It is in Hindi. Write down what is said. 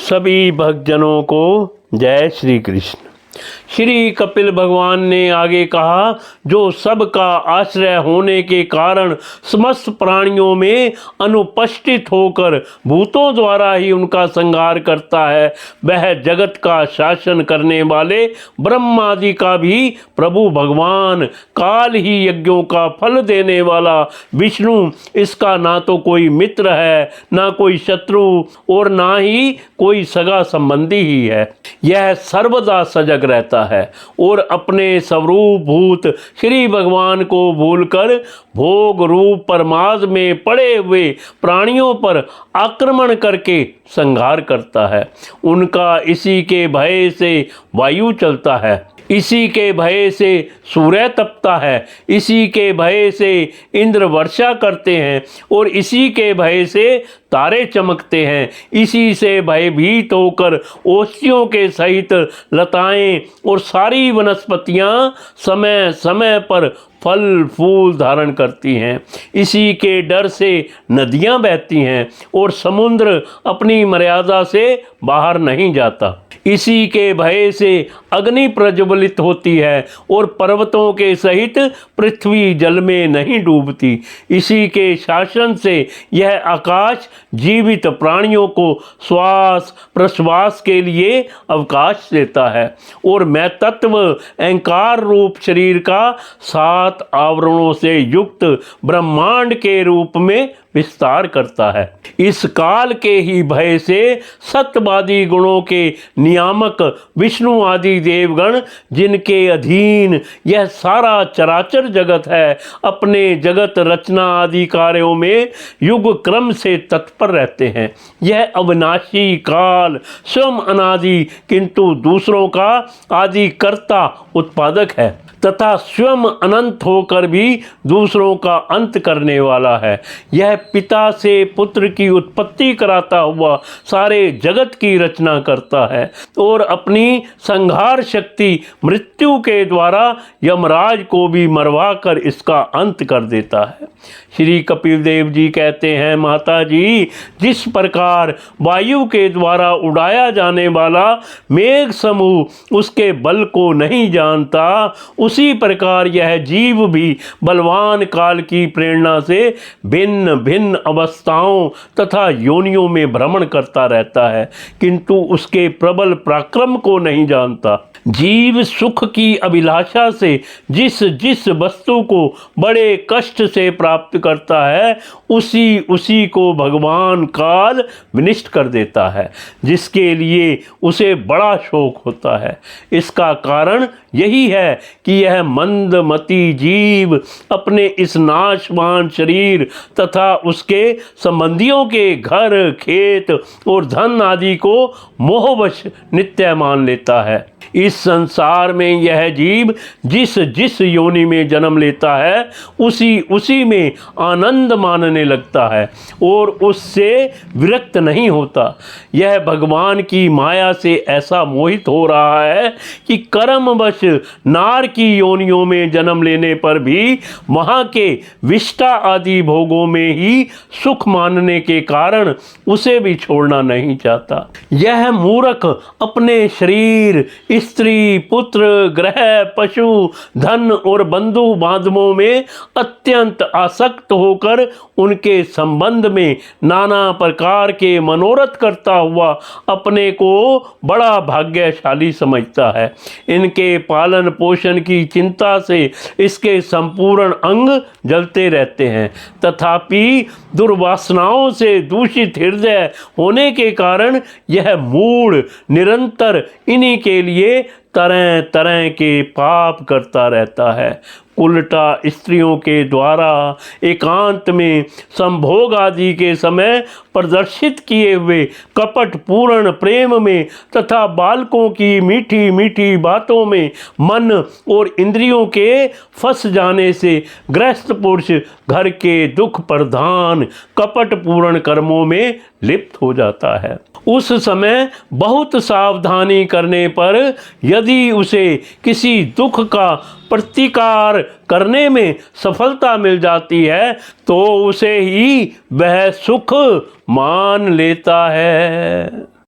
सभी भक्तजनों को जय श्री कृष्ण। श्री कपिल भगवान ने आगे कहा, जो सबका आश्रय होने के कारण समस्त प्राणियों में अनुपस्थित होकर भूतों द्वारा ही उनका संहार करता है, वह जगत का शासन करने वाले ब्रह्मादि का भी प्रभु भगवान, काल ही यज्ञों का फल देने वाला विष्णु, इसका ना तो कोई मित्र है, ना कोई शत्रु और ना ही कोई सगा संबंधी ही है। यह सर्वदा सजग रहता है और अपने स्वरूप भूत श्री भगवान को भूलकर भोग रूप परमाद में पड़े हुए प्राणियों पर आक्रमण करके संहार करता है। उनका इसी के भय से वायु चलता है, इसी के भय से सूर्य तपता है, इसी के भय से इंद्र वर्षा करते हैं और इसी के भय से तारे चमकते हैं। इसी से भयभीत होकर ओष्ठियों के सहित लताएं और सारी वनस्पतियां समय समय पर फल फूल धारण करती हैं। इसी के डर से नदियां बहती हैं और समुद्र अपनी मर्यादा से बाहर नहीं जाता। इसी के भय से अग्नि प्रज्वलित होती है और पर्वतों के सहित पृथ्वी जल में नहीं डूबती। इसी के शासन से यह आकाश जीवित प्राणियों को श्वास प्रश्वास के लिए अवकाश देता है और मैं तत्व अहंकार रूप शरीर का 7 आवरणों से युक्त ब्रह्मांड के रूप में विस्तार करता है। इस काल के ही भय से सत्यवादी गुणों के नियामक विष्णु आदि देवगण, जिनके अधीन यह सारा चराचर जगत है, अपने जगत रचना आदि कार्यों में युग क्रम से तत्पर रहते हैं। यह अविनाशी काल स्वयं अनादि किंतु दूसरों का आदि कर्ता उत्पादक है तथा स्वयं अनंत होकर भी दूसरों का अंत करने वाला है। यह पिता से पुत्र की उत्पत्ति कराता हुआ सारे जगत की रचना करता है और अपनी संहार शक्ति मृत्यु के द्वारा यमराज को भी मरवा कर इसका अंत कर देता है। श्री कपिल देव जी कहते हैं, माता जी, जिस प्रकार वायु के द्वारा उड़ाया जाने वाला मेघ समूह उसके बल को नहीं जानता, उसी प्रकार यह जीव भी बलवान काल की प्रेरणा से भिन्न भिन्न अवस्थाओं तथा योनियों में भ्रमण करता रहता है, किंतु उसके प्रबल पराक्रम को नहीं जानता। जीव सुख की अभिलाषा से जिस जिस वस्तु को बड़े कष्ट से प्राप्त करता है, उसी को भगवान काल विनिष्ट कर देता है, जिसके लिए उसे बड़ा शोक होता है। इसका कारण यही है कि यह मंदमती जीव अपने इस नाशवान शरीर तथा उसके संबंधियों के घर खेत और धन आदि को मोहवश नित्य मान लेता है। इस संसार में यह जीव जिस जिस योनि में जन्म लेता है, उसी में आनंद मानने लगता है और उससे विरक्त नहीं होता। यह भगवान की माया से ऐसा मोहित हो रहा है कि कर्मवश नार की योनियों में जन्म लेने पर भी वहाँ के विष्टा आदि भोगों में ही सुख मानने के कारण उसे भी छोड़ना नहीं चाहता। यह मूर्ख अपने शरीर, स्त्री, पुत्र, ग्रह, पशु, धन और बंधु बांधवों में अत्यंत आसक्त होकर उनके संबंध में नाना प्रकार के मनोरथ करता हुआ अपने को बड़ा भाग्यशाली समझता है। इनके पालन पोषण की चिंता से इसके संपूर्ण अंग जलते रहते हैं, तथापि दुर्वासनाओं से दूषित हृदय होने के कारण यह मूढ़ निरंतर इन्हीं के लिए तरह तरह के पाप करता रहता है। उल्टा स्त्रियों के द्वारा एकांत में संभोग आदि के समय प्रदर्शित किए हुए कपट पूर्ण प्रेम में तथा बालकों की मीठी मीठी बातों में मन और इंद्रियों के फंस जाने से गृहस्थ पुरुष घर के दुख प्रधान कपट पूर्ण कर्मों में लिप्त हो जाता है। उस समय बहुत सावधानी करने पर यदि उसे किसी दुख का प्रतिकार करने में सफलता मिल जाती है तो उसे ही वह सुख मान लेता है।